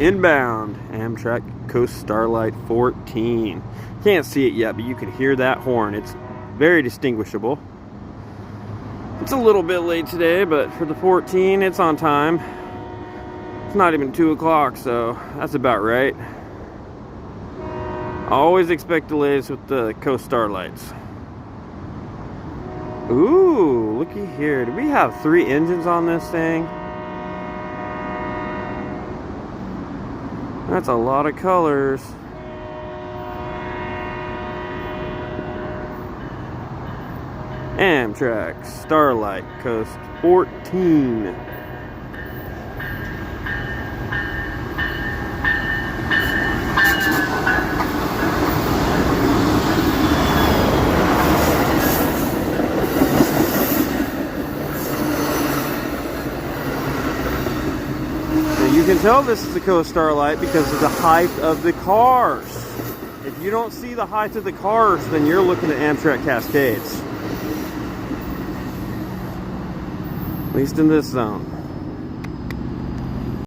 Inbound Amtrak Coast Starlight 14. Can't see it yet, but you can hear that horn. It's very distinguishable. It's a little bit late today, but for the 14, it's on time. It's not even 2 o'clock, so that's about right. I always expect delays with the Coast Starlights. Ooh, looky here. Do we have 3 engines on this thing? That's a lot of colors. Amtrak Starlight Coast 14. You can tell this is the Coast Starlight because of the height of the cars. If you don't see the height of the cars, then you're looking at Amtrak Cascades. At least in this zone.